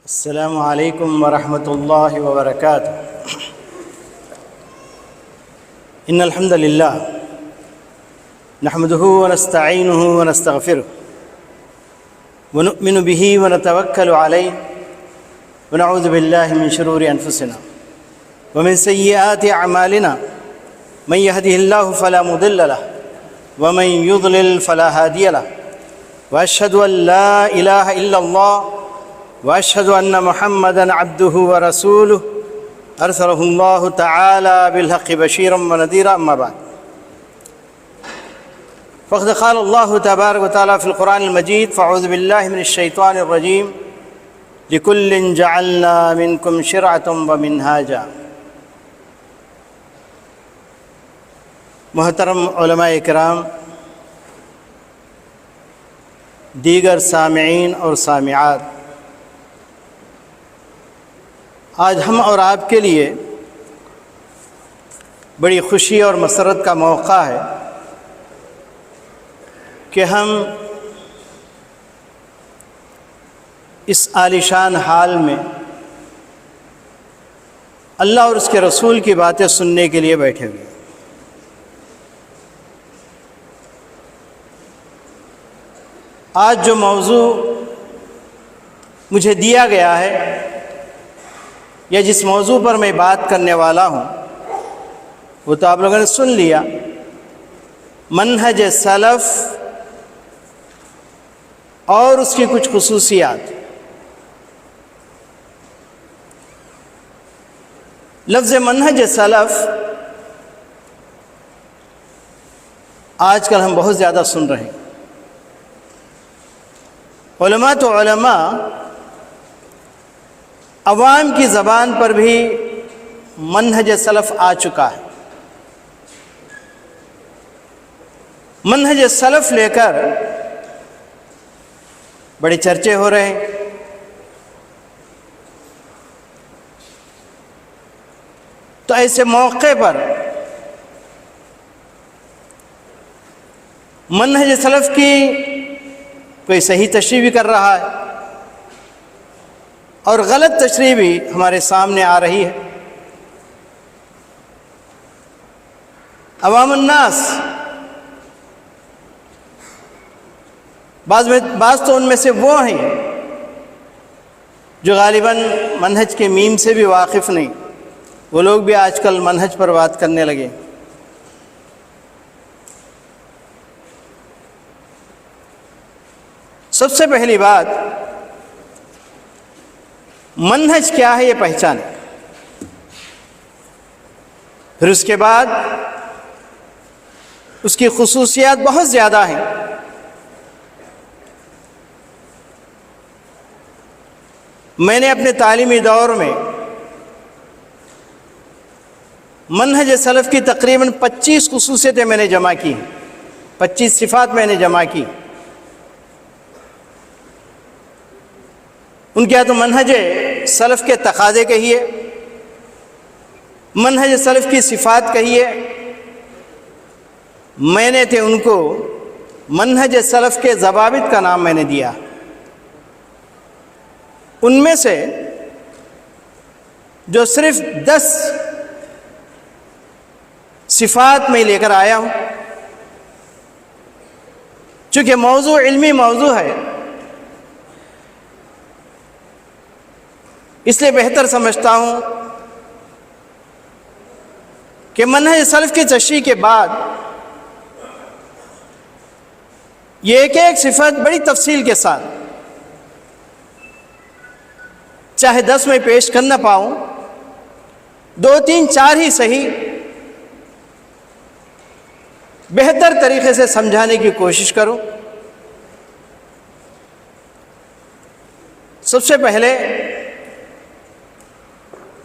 السلام علیکم ورحمۃ اللہ وبرکاتہ۔ ان الحمد للہ نحمده ونستعینه ونستغفره ونؤمن به ونتوکل علیہ ونعوذ باللہ من شرور انفسنا ومن سیئات اعمالنا من يهده الله فلا مضل له ومن يضلل فلا هادی له واشهد ان لا الہ الا اللہ واشهد ان محمدا عبده ورسوله ارسله الله تعالى بالحق بشيرا ونذيرا اما بعد فقد قال الله تبارك وتعالى في القرآن المجيد فاعوذ بالله من الشيطان الرجيم لكل جعلنا منكم شرعة ومنهاجا۔ محترم علماء کرام، دیگر سامعین اور سامعات، آج ہم اور آپ کے لیے بڑی خوشی اور مسرت کا موقع ہے کہ ہم اس عالیشان حال میں اللہ اور اس کے رسول کی باتیں سننے کے لیے بیٹھے ہوئے ہیں۔ آج جو موضوع مجھے دیا گیا ہے یا جس موضوع پر میں بات کرنے والا ہوں وہ تو آپ لوگوں نے سن لیا، منہج سلف اور اس کی کچھ خصوصیات۔ لفظ منہج سلف آج کل ہم بہت زیادہ سن رہے ہیں۔ علماء تو علماء، عوام کی زبان پر بھی منہج سلف آ چکا ہے۔ منہج سلف لے کر بڑے چرچے ہو رہے ہیں۔ تو ایسے موقع پر منہج سلف کی کوئی صحیح تشریح بھی کر رہا ہے اور غلط تشریح بھی ہمارے سامنے آ رہی ہے۔ عوام الناس بعض تو ان میں سے وہ ہیں جو غالباً منہج کے میم سے بھی واقف نہیں، وہ لوگ بھی آج کل منہج پر بات کرنے لگے۔ سب سے پہلی بات، منہج کیا ہے یہ پہچانے، پھر اس کے بعد اس کی خصوصیات بہت زیادہ ہیں۔ میں نے اپنے تعلیمی دور میں منہج سلف کی تقریباً 25 خصوصیتیں میں نے جمع کی، 25 صفات میں نے جمع کی۔ ان کے تو منہج سلف کے تقاضے کہیے، منہج سلف کی صفات کہیے، میں نے ان کو منہج سلف کے ضوابط کا نام میں نے دیا۔ ان میں سے جو صرف 10 صفات میں لے کر آیا ہوں، چونکہ موضوع علمی موضوع ہے اس لیے بہتر سمجھتا ہوں کہ منہج سلف کی تشریح کے بعد یہ ایک صفت بڑی تفصیل کے ساتھ، چاہے 10 میں پیش کر نہ پاؤں، 2 3 4 ہی صحیح، بہتر طریقے سے سمجھانے کی کوشش کروں۔ سب سے پہلے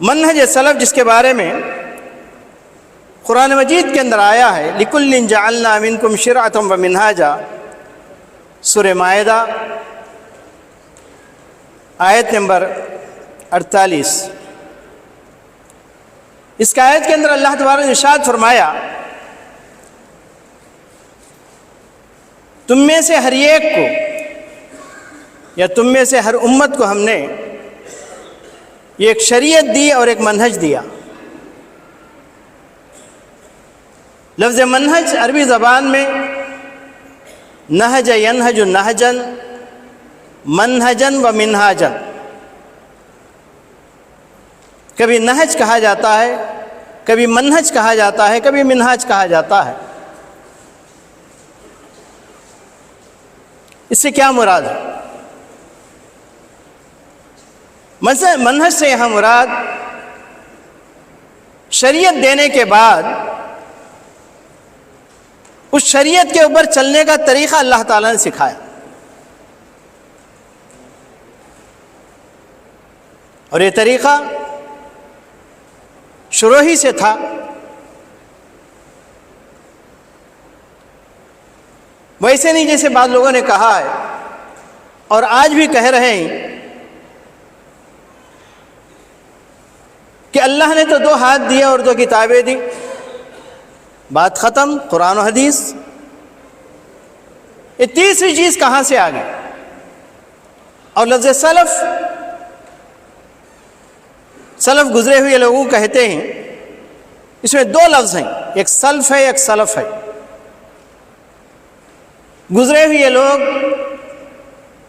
منہج سلف جس کے بارے میں قرآن مجید کے اندر آیا ہے، لِكُلٍّ جَعَلْنَا مِنْكُمْ شِرْعَةً وَمِنْهَاجًا، سورہ مائدہ آیت نمبر 48۔ اس کا آیت کے اندر اللہ تبارک نے ارشاد فرمایا، تم میں سے ہر ایک کو یا تم میں سے ہر امت کو ہم نے یہ ایک شریعت دی اور ایک منہج دیا۔ لفظ منہج عربی زبان میں نہج ینہج نہجن، منہجن و منہاجن، کبھی نہج کہا جاتا ہے، کبھی منہج کہا جاتا ہے، کبھی منہاج کہا جاتا ہے۔ اس سے کیا مراد ہے؟ منہج سے یہاں مراد شریعت دینے کے بعد اس شریعت کے اوپر چلنے کا طریقہ اللہ تعالیٰ نے سکھایا، اور یہ طریقہ شروع ہی سے تھا۔ ویسے نہیں جیسے بعض لوگوں نے کہا ہے اور آج بھی کہہ رہے ہیں کہ اللہ نے تو 2 ہاتھ دیے اور 2 کتابیں دی، بات ختم، قرآن و حدیث۔ یہ تیسری چیز کہاں سے آ گئی؟ اور لفظ سلف گزرے ہوئے لوگوں کہتے ہیں، اس میں 2 لفظ ہیں، ایک سلف ہے ایک سلف ہے۔ گزرے ہوئے لوگ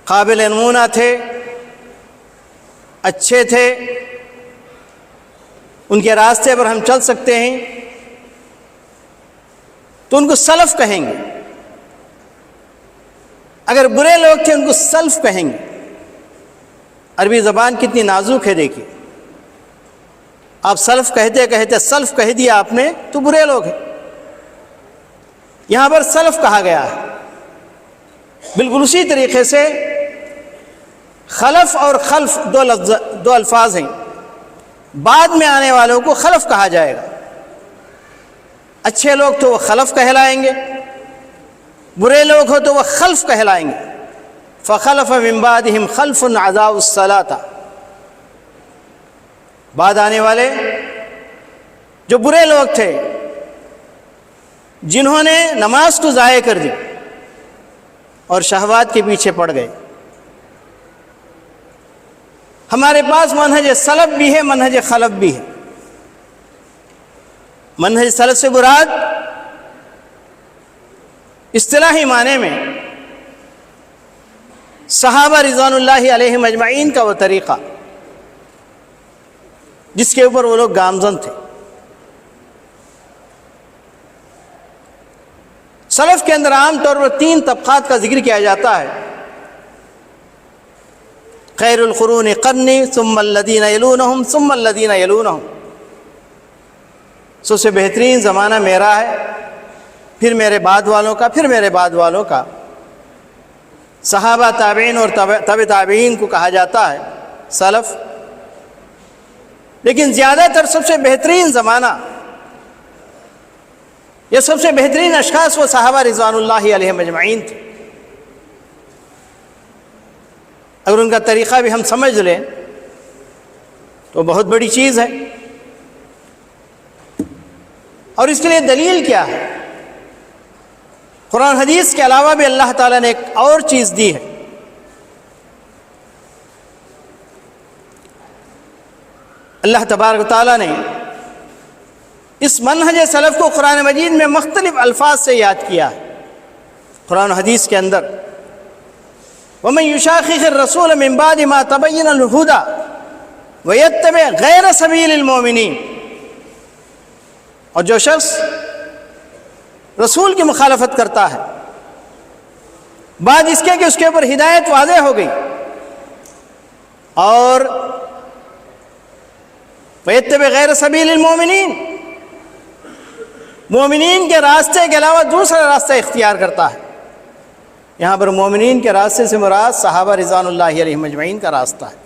قابل نمونہ تھے، اچھے تھے، ان کے راستے پر ہم چل سکتے ہیں تو ان کو سلف کہیں گے۔ اگر برے لوگ تھے ان کو سلف کہیں گے۔ عربی زبان کتنی نازک ہے دیکھیے، آپ سلف کہتے کہتے سلف کہہ دیا آپ نے تو برے لوگ ہیں۔ یہاں پر سلف کہا گیا ہے۔ بالکل اسی طریقے سے خلف اور خلف 2 الفاظ ہیں، بعد میں آنے والوں کو خلف کہا جائے گا۔ اچھے لوگ تو وہ خلف کہلائیں گے، برے لوگ ہو تو وہ خلف کہلائیں گے۔ فخلف من بعدہم خلف اضاعوا الصلاۃ، بعد آنے والے جو برے لوگ تھے جنہوں نے نماز کو ضائع کر دی اور شہوات کے پیچھے پڑ گئے۔ ہمارے پاس منہج سلف بھی ہے، منہج خلف بھی ہے۔ منہج سلف سے مراد اصطلاحی معنی میں صحابہ رضوان اللہ علیہم اجمعین کا وہ طریقہ جس کے اوپر وہ لوگ گامزن تھے۔ سلف کے اندر عام طور پر 3 طبقات کا ذکر کیا جاتا ہے، خیر القرون قرنی ثم الذین یلونہم ثم الذین یلونہم، سب سے بہترین زمانہ میرا ہے، پھر میرے بعد والوں کا، پھر میرے بعد والوں کا۔ صحابہ، تابعین اور تبع تابعین کو کہا جاتا ہے سلف، لیکن زیادہ تر سب سے بہترین زمانہ یہ سب سے بہترین اشخاص وہ صحابہ رضوان اللہ علیہم اجمعین تھے۔ اگر ان کا طریقہ بھی ہم سمجھ لیں تو بہت بڑی چیز ہے۔ اور اس کے لیے دلیل کیا ہے؟ قرآن حدیث کے علاوہ بھی اللہ تعالیٰ نے ایک اور چیز دی ہے۔ اللہ تبارک و تعالیٰ نے اس منہج سلف کو قرآن مجید میں مختلف الفاظ سے یاد کیا ہے۔ قرآن و حدیث کے اندر وَمَن يُشَاقِقِ الرَّسُولَ مِن بَعْدِ مَا تَبَيَّنَ الْهُدَى وَيَتَّبِعْ غَيْرَ سَبِيلِ الْمُؤْمِنِينَ، اور جو شخص رسول کی مخالفت کرتا ہے بعد اس کے کہ اس کے اوپر ہدایت واضح ہو گئی، اور وَيَتَّبِعْ غَيْرَ سَبِيلِ الْمُؤْمِنِينَ، مومنین کے راستے کے علاوہ دوسرا راستہ اختیار کرتا ہے۔ یہاں پر مومنین کے راستے سے مراد صحابہ رضوان اللہ علیہم اجمعین کا راستہ ہے۔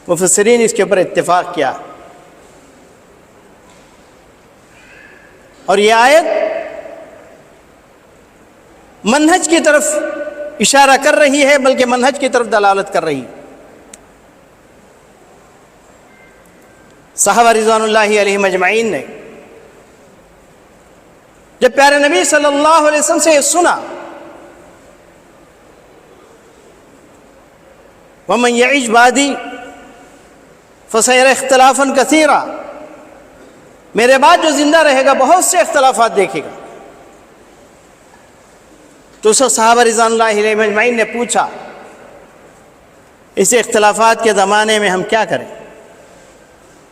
مفسرین اس کے اوپر اتفاق کیا، اور یہ آیت منہج کی طرف اشارہ کر رہی ہے، بلکہ منہج کی طرف دلالت کر رہی ہے۔ صحابہ رضوان اللہ علیہم اجمعین نے جب پیارے نبی صلی اللہ علیہ وسلم سے یہ سنا، وَمَن يَعِشْ بَعْدِي، فسیر اختلافا کثیرا، میرے بعد جو زندہ رہے گا بہت سے اختلافات دیکھے گا۔ تو اس وقت صحابہ رضوان اللہ علیہم اجمعین نے پوچھا اس اختلافات کے زمانے میں ہم کیا کریں؟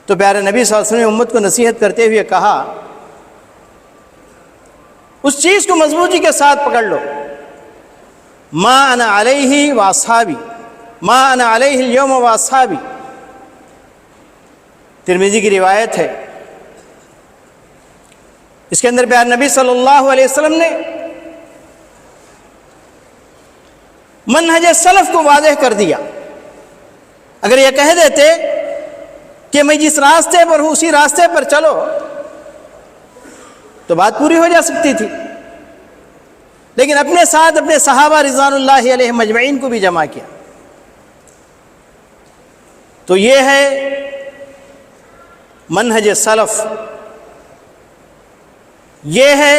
تو پیارے نبی صلی اللہ علیہ وسلم نے امت کو نصیحت کرتے ہوئے کہا اس چیز کو مضبوطی کے ساتھ پکڑ لو، ما انا علیہ و اصحابی، ما انا علیہ اليوم و اصحابی۔ ترمذی کی روایت ہے، اس کے اندر پیارے نبی صلی اللہ علیہ وسلم نے منہج سلف کو واضح کر دیا۔ اگر یہ کہہ دیتے کہ میں جس راستے پر ہوں اسی راستے پر چلو تو بات پوری ہو جا سکتی تھی، لیکن اپنے ساتھ اپنے صحابہ رضوان اللہ علیہم مجمعین کو بھی جمع کیا۔ تو یہ ہے منہج سلف، یہ ہے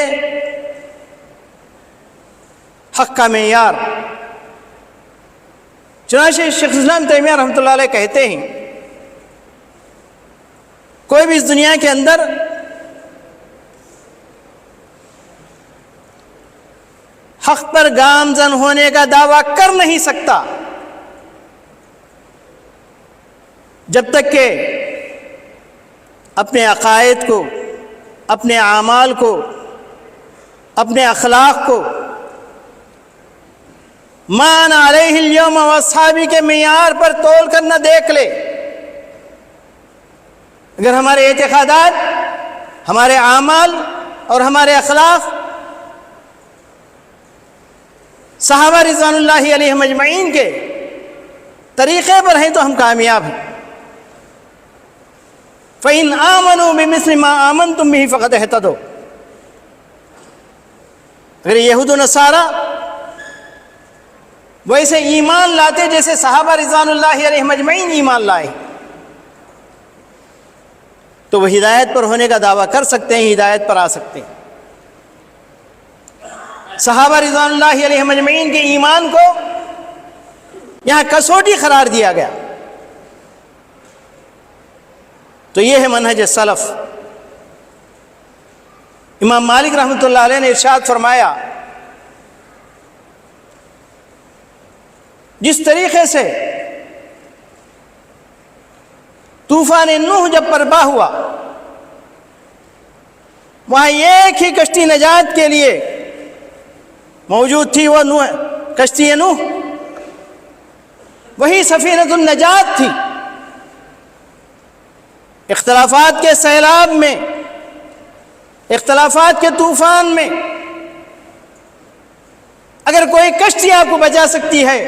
حق کا معیار۔ چنانچہ شیخ الاسلام تیمیہ رحمۃ اللہ علیہ کہتے ہیں کوئی بھی اس دنیا کے اندر حق پر گامزن ہونے کا دعویٰ کر نہیں سکتا جب تک کہ اپنے عقائد کو، اپنے اعمال کو، اپنے اخلاق کو ما انا علیہ اليوم و اصحابی کے معیار پر تول کر نہ دیکھ لے۔ اگر ہمارے اعتقادات، ہمارے اعمال اور ہمارے اخلاق صحابہ رضوان اللہ علیہم اجمعین کے طریقے پر ہیں تو ہم کامیاب ہیں۔ فَإِنْ آمَنُوا بِمِثْلِ مَا آمَنْتُمْ بِهِ فَقَدْ اهْتَدَوْا۔ اگر یہود و نصارہ ویسے ایمان لاتے جیسے صحابہ رضوان اللہ علیہم اجمعین ایمان لائے تو وہ ہدایت پر ہونے کا دعویٰ کر سکتے ہیں، ہدایت پر آ سکتے ہیں۔ صحابہ رضوان اللہ علیہم اجمعین کے ایمان کو یہاں کسوٹی قرار دیا گیا۔ تو یہ ہے منہج سلف۔ امام مالک رحمۃ اللہ علیہ نے ارشاد فرمایا جس طریقے سے طوفان نوح جب برپا ہوا وہاں ایک ہی کشتی نجات کے لیے موجود تھی، وہ نوح، کشتی نوح، وہی سفینۃ النجات تھی۔ اختلافات کے سیلاب میں، اختلافات کے طوفان میں اگر کوئی کشتی آپ کو بچا سکتی ہے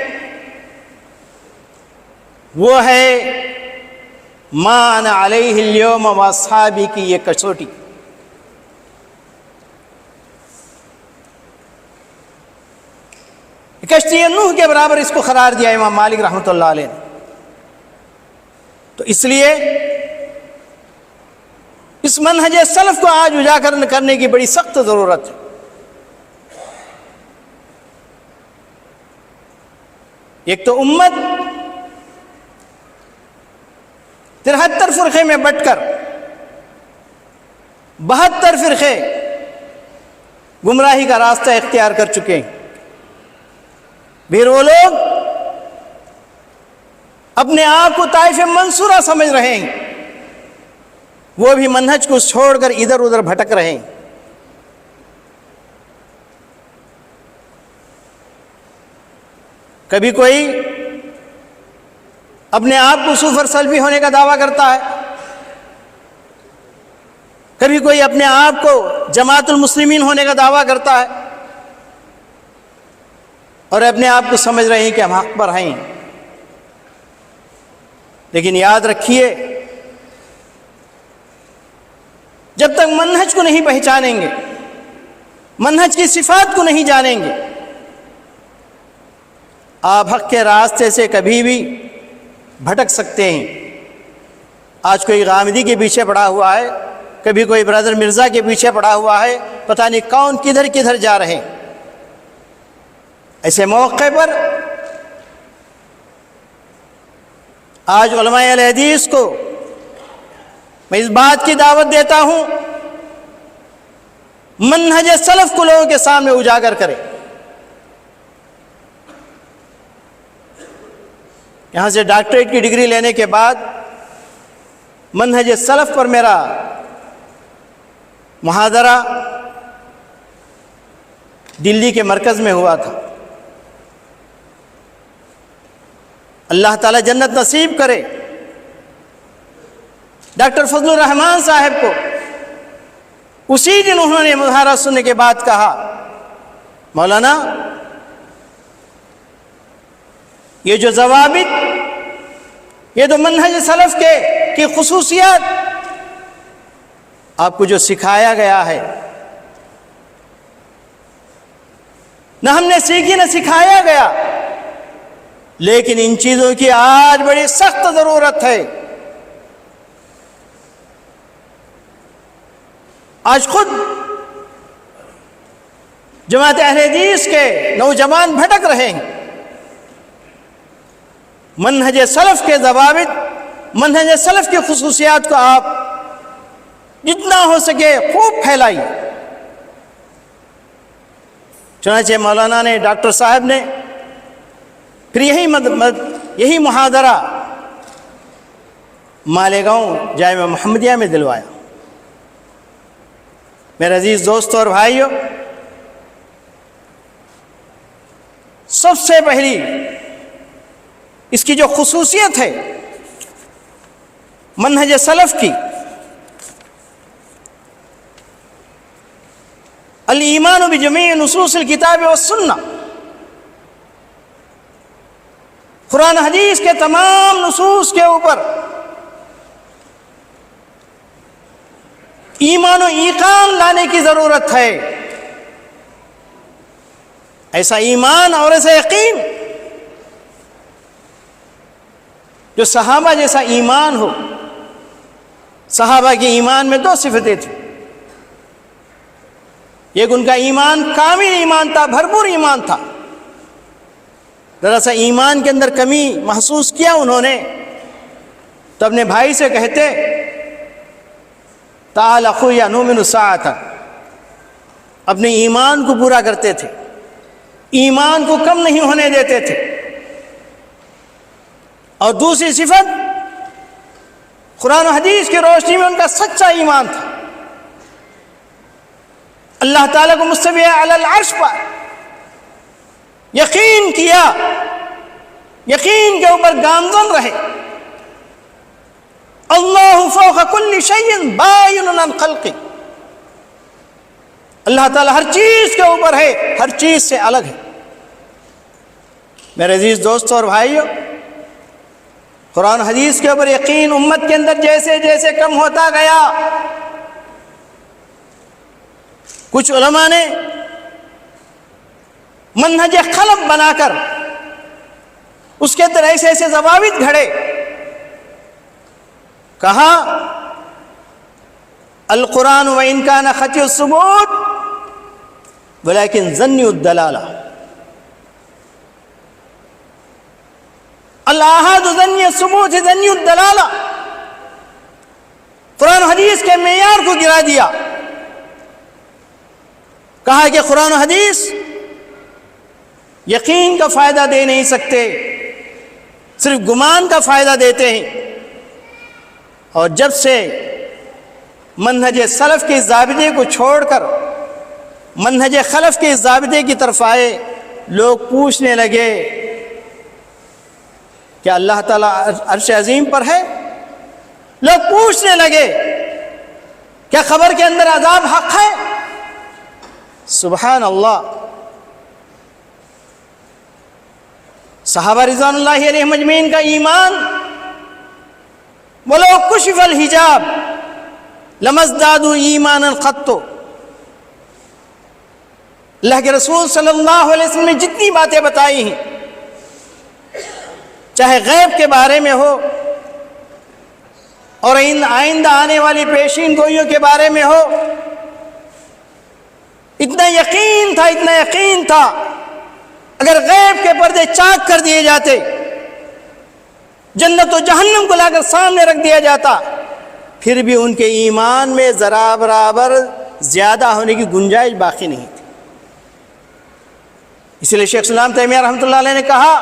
وہ ہے ما انا علیہ اليوم و اصحابی کی یہ کسوٹی۔ کشتی نوح کے برابر اس کو قرار دیا امام مالک رحمۃ اللہ علیہ نے۔ تو اس لیے اس منہج سلف کو آج اجاگر کرنے کی بڑی سخت ضرورت ہے۔ ایک تو امت 73 فرقے میں بٹ کر 72 فرقے گمراہی کا راستہ اختیار کر چکے ہیں۔ پھر وہ لوگ اپنے آپ کو طائف منصورہ سمجھ رہے ہیں، وہ بھی منہج کو چھوڑ کر ادھر ادھر بھٹک رہے ہیں۔ کبھی کوئی اپنے آپ کو سفر سلفی ہونے کا دعویٰ کرتا ہے، کبھی کوئی اپنے آپ کو جماعت المسلمین ہونے کا دعویٰ کرتا ہے اور اپنے آپ کو سمجھ رہے ہیں کہ ہم حق پر ہیں۔ لیکن یاد رکھیے جب تک منہج کو نہیں پہچانیں گے، منہج کی صفات کو نہیں جانیں گے، آپ حق کے راستے سے کبھی بھی بھٹک سکتے ہیں۔ آج کوئی غامدی کے پیچھے پڑا ہوا ہے، کبھی کوئی برادر مرزا کے پیچھے پڑا ہوا ہے، پتہ نہیں کون کدھر کدھر جا رہے ہیں۔ ایسے موقع پر آج علماء اہل حدیث کو میں اس بات کی دعوت دیتا ہوں منہج سلف کو لوگوں کے سامنے اجاگر کرے. یہاں سے ڈاکٹریٹ کی ڈگری لینے کے بعد منہج سلف پر میرا محاضرہ دلی کے مرکز میں ہوا تھا. اللہ تعالیٰ جنت نصیب کرے. ڈاکٹر فضل الرحمان صاحب کو اسی دن انہوں نے محاضرہ سننے کے بعد کہا مولانا یہ جو ضوابط یہ تو منہج سلف کی خصوصیات آپ کو جو سکھایا گیا ہے نہ ہم نے سیکھی نہ سکھایا گیا لیکن ان چیزوں کی آج بڑی سخت ضرورت ہے. آج خود جماعت اہل حدیث کے نوجوان بھٹک رہے ہیں. منہج سلف کے ضوابط منہج سلف کی خصوصیات کو آپ جتنا ہو سکے خوب پھیلائیے. چنانچہ مولانا نے ڈاکٹر صاحب نے پھر یہی محاضرہ مالیگاؤں جامعہ محمدیہ میں دلوایا. میرے عزیز دوستوں اور بھائیوں، سب سے پہلی اس کی جو خصوصیت ہے منہج سلف کی، الایمان بجمیع نصوص الکتاب والسنہ، قرآن حدیث کے تمام نصوص کے اوپر ایمان و ایقان لانے کی ضرورت ہے. ایسا ایمان اور ایسا یقین جو صحابہ جیسا ایمان ہو. صحابہ کے ایمان میں دو صفتیں تھیں. ایک ان کا ایمان کامل ایمان تھا، بھرپور ایمان تھا. ذرا سا ایمان کے اندر کمی محسوس کیا انہوں نے تو اپنے بھائی سے کہتے تعال اخویا نؤمن ساعۃ، اپنے ایمان کو پورا کرتے تھے، ایمان کو کم نہیں ہونے دیتے تھے. اور دوسری صفت قرآن و حدیث کی روشنی میں ان کا سچا ایمان تھا. اللہ تعالیٰ کو مستوی علی العرش پر یقین کیا، یقین کے اوپر گامزن رہے. اللہ فوق کل شیء بائن عن خلقہ، اللہ تعالیٰ ہر چیز کے اوپر ہے، ہر چیز سے الگ ہے. میرے عزیز دوستوں اور بھائیوں، قرآن حدیث کے اوپر یقین امت کے اندر جیسے جیسے کم ہوتا گیا، کچھ علماء نے منہج خلف بنا کر اس کے اندر ایسے ایسے ضوابط گھڑے. کہا القرآن وإن كان خطئ الثبوت ولكن ظني الدلالة، الآحاد ظنی الثبوت ظنی الدلالہ. قرآن حدیث کے معیار کو گرا دیا. کہا کہ قرآن و حدیث یقین کا فائدہ دے نہیں سکتے، صرف گمان کا فائدہ دیتے ہیں. اور جب سے منہج سلف کے ضابطے کو چھوڑ کر منہج خلف کے ضابطے کی طرف آئے، لوگ پوچھنے لگے کیا اللہ تعالیٰ عرش عظیم پر ہے؟ لوگ پوچھنے لگے کیا قبر کے اندر عذاب حق ہے؟ سبحان اللہ. صحابہ رضوان اللہ علیہم اجمعین کا ایمان، وَلَوْ كُشِفَ الْحِجَابُ لَمَا ازْدَادُوا إِيمَانًا قَطُّ. اللہ کے رسول صلی اللہ علیہ وسلم نے جتنی باتیں بتائی ہیں، چاہے غیب کے بارے میں ہو اور آئندہ آنے والی پیشین گوئیوں کے بارے میں ہو، اتنا یقین تھا، اتنا یقین تھا. اگر غیب کے پردے چاک کر دیے جاتے جنت و جہنم کو لا کر سامنے رکھ دیا جاتا، پھر بھی ان کے ایمان میں ذرا برابر زیادہ ہونے کی گنجائش باقی نہیں تھی۔ اسی لیے شیخ الاسلام تیمیہ رحمۃ اللہ علیہ نے کہا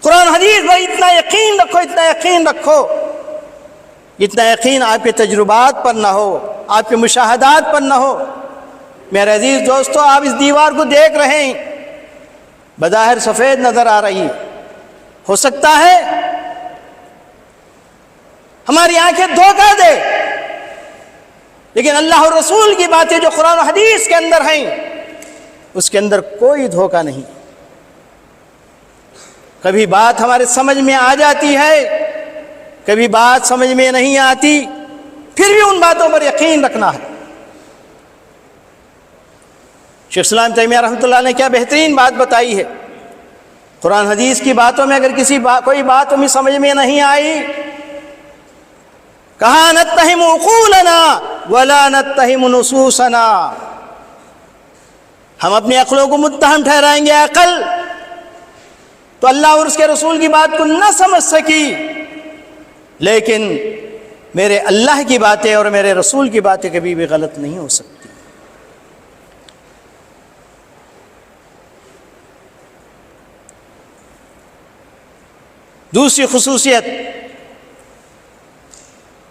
قرآن حدیث بھائی اتنا یقین رکھو، اتنا یقین رکھو، اتنا یقین آپ کے تجربات پر نہ ہو، آپ کے مشاہدات پر نہ ہو۔ میرے عزیز دوستو، آپ اس دیوار کو دیکھ رہے ہیں، بظاہر سفید نظر آ رہی ہے، ہو سکتا ہے ہماری آنکھیں دھوکہ دے، لیکن اللہ اور رسول کی باتیں جو قرآن و حدیث کے اندر ہیں اس کے اندر کوئی دھوکہ نہیں۔ کبھی بات ہمارے سمجھ میں آ جاتی ہے، کبھی بات سمجھ میں نہیں آتی، پھر بھی ان باتوں پر یقین رکھنا ہے۔ شیخ الاسلام تیمیہ رحمۃ اللہ نے کیا بہترین بات بتائی ہے، قرآن حدیث کی باتوں میں اگر کوئی بات ہمیں سمجھ میں نہیں آئی، کہا نتہم عقولنا ولا نتہم نصوصنا، ہم اپنی عقلوں کو متہم ٹھہرائیں گے، عقل تو اللہ اور اس کے رسول کی بات کو نہ سمجھ سکی، لیکن میرے اللہ کی باتیں اور میرے رسول کی باتیں کبھی بھی غلط نہیں ہو سکتی۔ دوسری خصوصیت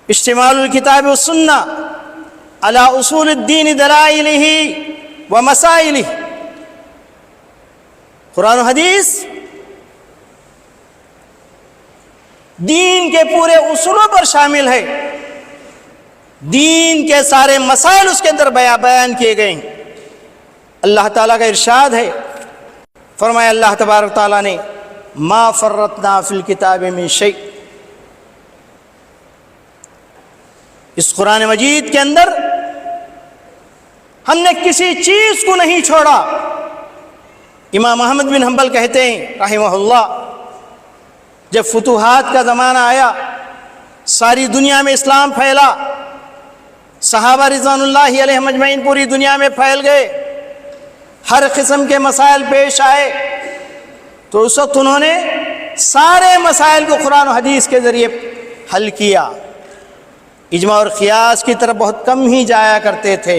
اشتمال الکتاب والسنہ علی اصول الدین دلائلہ و مسائلہ، قرآن و حدیث دین کے پورے اصولوں پر شامل ہے، دین کے سارے مسائل اس کے اندر بیان کیے گئے ہیں۔ اللہ تعالیٰ کا ارشاد ہے، فرمایا اللہ تبارک تعالیٰ نے ما فرطنا فی الکتاب من شیء، اس قرآن مجید کے اندر ہم نے کسی چیز کو نہیں چھوڑا۔ امام احمد بن حنبل کہتے ہیں رحمہ اللہ، جب فتوحات کا زمانہ آیا، ساری دنیا میں اسلام پھیلا، صحابہ رضوان اللہ علیہ مجمعین پوری دنیا میں پھیل گئے، ہر قسم کے مسائل پیش آئے، تو اس وقت انہوں نے سارے مسائل کو قرآن و حدیث کے ذریعے حل کیا، اجماع اور قیاس کی طرف بہت کم ہی جایا کرتے تھے۔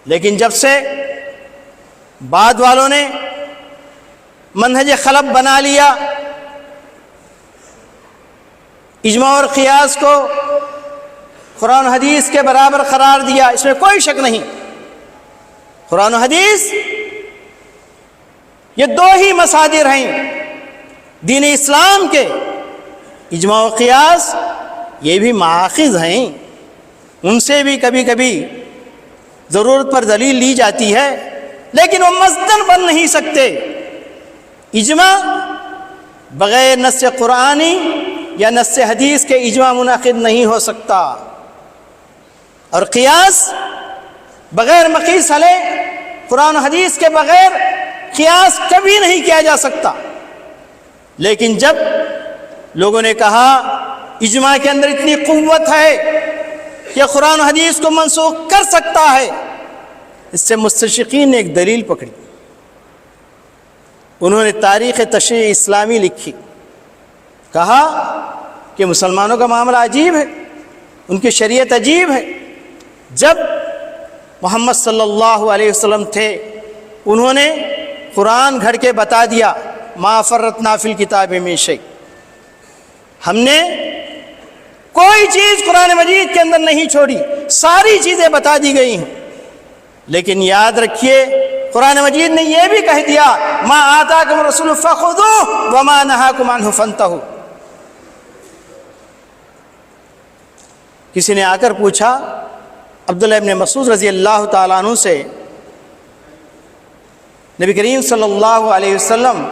لیکن جب سے بعد والوں نے منہج خلف بنا لیا، اجماع اور قیاس کو قرآن و حدیث کے برابر قرار دیا، اس میں کوئی شک نہیں، قرآن و حدیث یہ دو ہی مصادر ہیں دین اسلام کے، اجماع و قیاس یہ بھی ماخذ ہیں، ان سے بھی کبھی کبھی ضرورت پر دلیل لی جاتی ہے، لیکن وہ مصدر بن نہیں سکتے۔ اجماع بغیر نص قرآنی یا نص حدیث کے اجماع منعقد نہیں ہو سکتا، اور قیاس بغیر مقیس علیہ قرآن و حدیث کے بغیر قیاس کبھی نہیں کیا جا سکتا۔ لیکن جب لوگوں نے کہا اجماع کے اندر اتنی قوت ہے کہ قرآن و حدیث کو منسوخ کر سکتا ہے، اس سے مستشرقین نے ایک دلیل پکڑی، انہوں نے تاریخ تشریع اسلامی لکھی، کہا کہ مسلمانوں کا معاملہ عجیب ہے، ان کی شریعت عجیب ہے۔ جب محمد صلی اللہ علیہ وسلم تھے، انہوں نے قرآن گھڑ کے بتا دیا ما فرطنا فی الکتاب من شیء، ہم نے کوئی چیز قرآن مجید کے اندر نہیں چھوڑی، ساری چیزیں بتا دی گئی ہیں۔ لیکن یاد رکھیے قرآن مجید نے یہ بھی کہہ دیا ما آتاکم الرسول فخذوہ وما نہاکم عنہ فانتہوا۔ کسی نے آ کر پوچھا عبداللہ ابن مسعود رضی اللہ تعالیٰ عنہ سے، نبی کریم صلی اللہ علیہ وسلم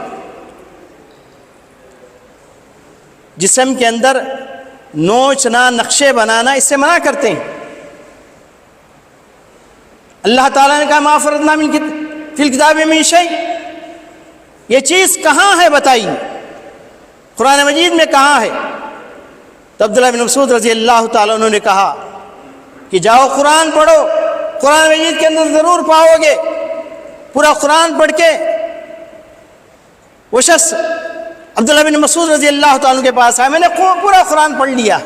جسم کے اندر نوچنا، نقشے بنانا، اس سے منع کرتے ہیں۔ اللہ تعالیٰ نے کہا ما فرطنا فی الکتاب من شیء، یہ چیز کہاں ہے بتائیے، قرآن مجید میں کہاں ہے؟ تو عبداللہ بن مسعود رضی اللہ تعالیٰ عنہ نے کہا کہ جاؤ قرآن پڑھو، قرآن مجید کے اندر ضرور پاؤ گے۔ پورا قرآن پڑھ کے وہ شخص عبداللہ بن مسعود رضی اللہ تعالیٰ عنہ کے پاس آیا، میں نے پورا قرآن پڑھ لیا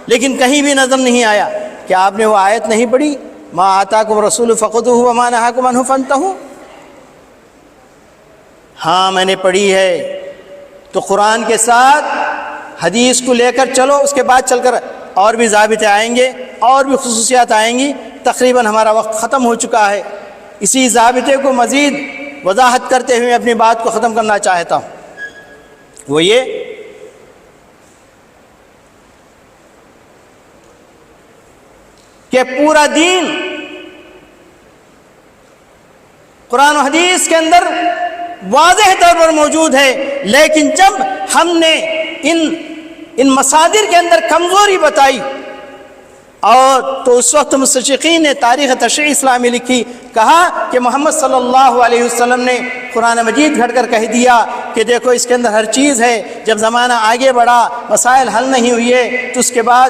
لیکن کہیں بھی نظر نہیں آیا کہ آپ نے وہ آیت نہیں پڑھی، ما آتاکم رسول فخذوہ وما نہاکم عنہ فانتہوا۔ ہاں میں نے پڑھی ہے۔ تو قرآن کے ساتھ حدیث کو لے کر چلو، اس کے بعد چل کر اور بھی ضابطے آئیں گے اور بھی خصوصیات آئیں گی۔ تقریباً ہمارا وقت ختم ہو چکا ہے، اسی ضابطے کو مزید وضاحت کرتے ہوئے اپنی بات کو ختم کرنا چاہتا ہوں۔ وہ یہ کہ پورا دین قرآن و حدیث کے اندر واضح طور پر موجود ہے، لیکن جب ہم نے ان مصادر کے اندر کمزوری بتائی اور تو اس وقت مستشرقین نے تاریخ تشریع اسلامی لکھی، کہا کہ محمد صلی اللہ علیہ وسلم نے قرآن مجید گھڑ کر کہہ دیا کہ دیکھو اس کے اندر ہر چیز ہے۔ جب زمانہ آگے بڑھا، مسائل حل نہیں ہوئے، تو اس کے بعد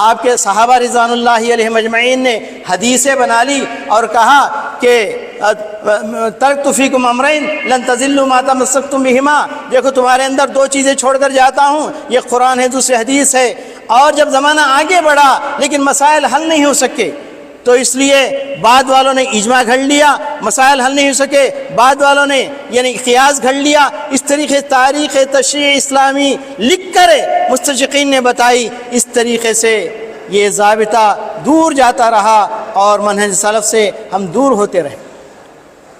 آپ کے صحابہ رضوان اللہ علیہم اجمعین نے حدیثیں بنا لی اور کہا کہ ترکت فیکم امرین لن تضلوا ما تمسکتم بہما، دیکھو تمہارے اندر دو چیزیں چھوڑ کر جاتا ہوں، یہ قرآن ہے، دوسری حدیث ہے۔ اور جب زمانہ آگے بڑھا لیکن مسائل حل نہیں ہو سکے، تو اس لیے بعد والوں نے اجماع گھڑ لیا، مسائل حل نہیں ہو سکے، بعد والوں نے یعنی قیاس گھڑ لیا۔ اس طریقے تاریخ تشریع اسلامی لکھ کر مستشرقین نے بتائی، اس طریقے سے یہ ضابطہ دور جاتا رہا اور منہج سلف سے ہم دور ہوتے رہے۔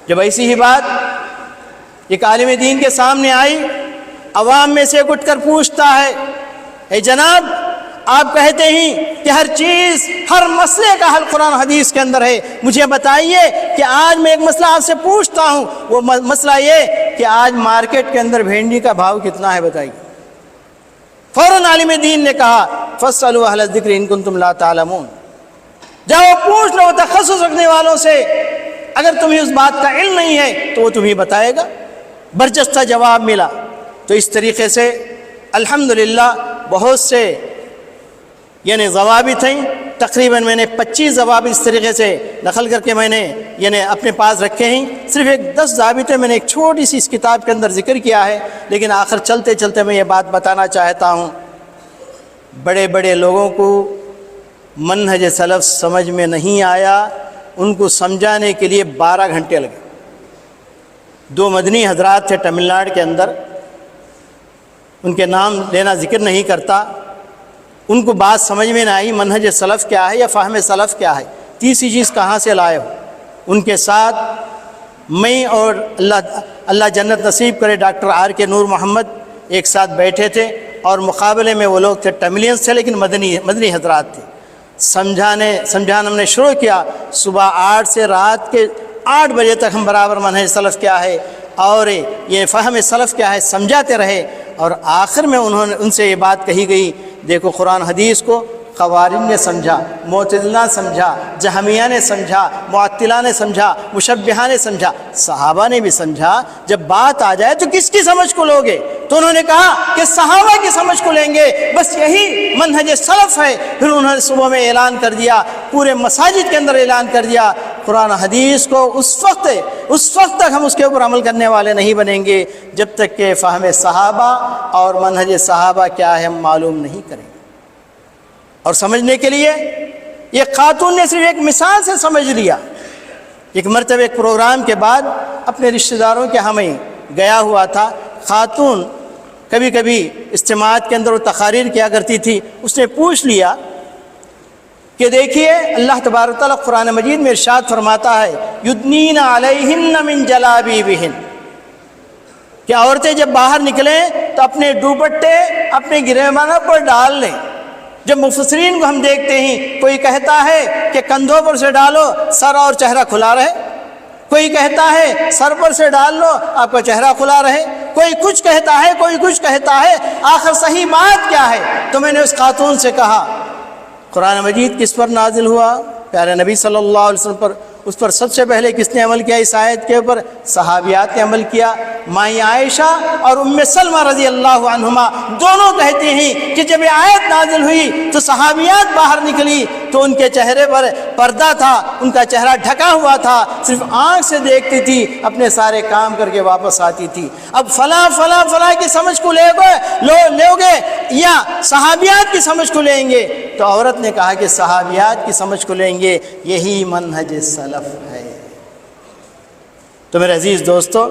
جب ایسی ہی بات ایک عالم دین کے سامنے آئی، عوام میں سے اٹھ کر پوچھتا ہے، اے جناب آپ کہتے ہیں کہ ہر چیز، ہر مسئلے کا حل قرآن حدیث کے اندر ہے، مجھے بتائیے کہ آج میں ایک مسئلہ آپ سے پوچھتا ہوں، وہ مسئلہ یہ کہ آج مارکیٹ کے اندر بھینڈی کا بھاؤ کتنا ہے بتائیے۔ فوراً عالم دین نے کہا فاسألوا اہل الذکر ان کنتم لا تعلمون، جاؤ پوچھ لو تخصص رکھنے والوں سے، اگر تمہیں اس بات کا علم نہیں ہے تو وہ تمہیں بتائے گا۔ برجستہ جواب ملا۔ تو اس طریقے سے الحمدللہ بہت سے یعنی ضوابط ہیں، تقریباً میں نے 25 ضوابط اس طریقے سے نقل کر کے میں نے یعنی اپنے پاس رکھے ہیں۔ صرف ایک 10 ضابطے میں نے ایک چھوٹی سی اس کتاب کے اندر ذکر کیا ہے، لیکن آخر چلتے چلتے میں یہ بات بتانا چاہتا ہوں، بڑے بڑے لوگوں کو منہج سلف سمجھ میں نہیں آیا، ان کو سمجھانے کے لیے 12 گھنٹے لگے۔ 2 مدنی حضرات تھے تمل ناڈو کے اندر، ان کے نام لینا ذکر نہیں کرتا، ان کو بات سمجھ میں نہ آئی منہج سلف کیا ہے یا فہم سلف کیا ہے، تیسری چیز کہاں سے لائے ہو۔ ان کے ساتھ میں اور اللہ جنت نصیب کرے ڈاکٹر آر کے نور محمد ایک ساتھ بیٹھے تھے، اور مقابلے میں وہ لوگ تھے ٹیملینس تھے لیکن مدنی حضرات تھے۔ سمجھانا ہم نے شروع کیا، صبح 8 سے رات کے 8 بجے تک ہم برابر منہج سلف کیا ہے اور یہ فہم سلف کیا ہے سمجھاتے رہے، اور آخر میں ان سے یہ بات کہی گئی، دیکھو قرآن حدیث کو خوارج نے سمجھا، معتزلہ سمجھا، جہمیہ نے سمجھا، معطلہ نے سمجھا، مشبہہ نے سمجھا، صحابہ نے بھی سمجھا، جب بات آ جائے تو کس کی سمجھ کو لوگے؟ تو انہوں نے کہا کہ صحابہ کی سمجھ کو لیں گے، بس یہی منہج سلف ہے۔ پھر انہوں نے صبح میں اعلان کر دیا، پورے مساجد کے اندر اعلان کر دیا، قرآن حدیث کو اس وقت تک ہم اس کے اوپر عمل کرنے والے نہیں بنیں گے جب تک کہ فہم صحابہ اور منہج صحابہ کیا ہے ہم معلوم نہیں کریں گے۔ اور سمجھنے کے لیے یہ خاتون نے صرف ایک مثال سے سمجھ لیا۔ ایک مرتبہ ایک پروگرام کے بعد اپنے رشتہ داروں کے ہاں میں گیا ہوا تھا، خاتون کبھی کبھی اجتماعات کے اندر وہ تقاریر کیا کرتی تھی، اس نے پوچھ لیا کہ دیکھیے اللہ تبارک تعالیٰ قرآن مجید میں ارشاد فرماتا ہے یدنین علیہن من جلابیبہن، کہ عورتیں جب باہر نکلیں تو اپنے دوپٹے اپنے گریبانوں پر ڈال لیں۔ جب مفسرین کو ہم دیکھتے ہیں، کوئی کہتا ہے کہ کندھوں پر سے ڈالو سر اور چہرہ کھلا رہے، کوئی کہتا ہے سر پر سے ڈال لو آپ کا چہرہ کھلا رہے، کوئی کچھ کہتا ہے، کوئی کچھ کہتا ہے، آخر صحیح بات کیا ہے؟ تو میں نے اس خاتون سے کہا قرآن مجید کس پر نازل ہوا؟ پیارے نبی صلی اللہ علیہ وسلم پر، اس پر سب سے پہلے کس نے عمل کیا؟ اس آیت کے اوپر صحابیات نے عمل کیا۔ مائی عائشہ اور ام سلمہ رضی اللہ عنہما دونوں کہتے ہیں کہ جب یہ آیت نازل ہوئی تو صحابیات باہر نکلی، تو ان کے چہرے پر پردہ تھا، ان کا چہرہ ڈھکا ہوا تھا، صرف آنکھ سے دیکھتی تھی، اپنے سارے کام کر کے واپس آتی تھی۔ اب فلاں فلاں فلاں کی سمجھ کو لوگے یا صحابیات کی سمجھ کو لیں گے، تو عورت نے کہا کہ صحابیات کی سمجھ کو لیں گے، یہی منہج سلف ہے۔ تو میرے عزیز دوستو،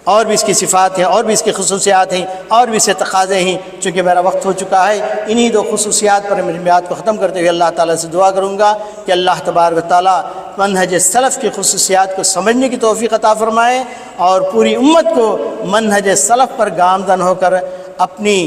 اور بھی اس کی صفات ہیں، اور بھی اس کی خصوصیات ہیں، اور بھی اس کے تقاضے ہیں۔ چونکہ میرا وقت ہو چکا ہے، انہی دو خصوصیات پر میری بات کو ختم کرتے ہوئے اللہ تعالیٰ سے دعا کروں گا کہ اللہ تبارک و تعالیٰ منہج سلف کی خصوصیات کو سمجھنے کی توفیق عطا فرمائے، اور پوری امت کو منہج سلف پر گامزن ہو کر اپنی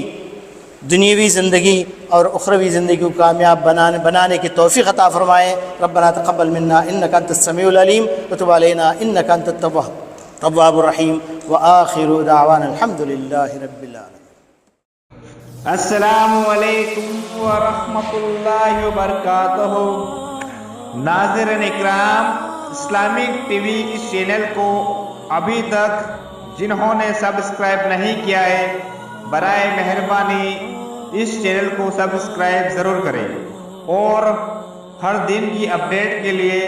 دنیاوی زندگی اور اخروی زندگی کو کامیاب بنانے کی توفیق عطا فرمائے۔ ربنا تقبل منا انک انت السمیع العلیم وتب علینا انک انت التواب الرحیم وآخر دعوانا الحمد للہ رب العالمین۔ السلام علیکم ورحمۃ اللہ وبرکاتہ۔ ناظرین اکرام، اسلامک ٹی وی اس چینل کو ابھی تک جنہوں نے سبسکرائب نہیں کیا ہے، برائے مہربانی اس چینل کو سبسکرائب ضرور کریں، اور ہر دن کی اپڈیٹ کے لیے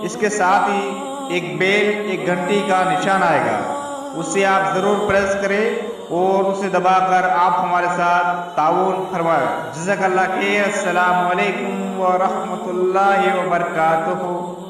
اس کے ساتھ ہی ایک بیل، ایک گھنٹی کا نشان آئے گا، اسے آپ ضرور پریس کریں اور اسے دبا کر آپ ہمارے ساتھ تعاون فرمائیں۔ جزاک اللہ خیر۔ السلام علیکم ورحمۃ اللہ وبرکاتہ۔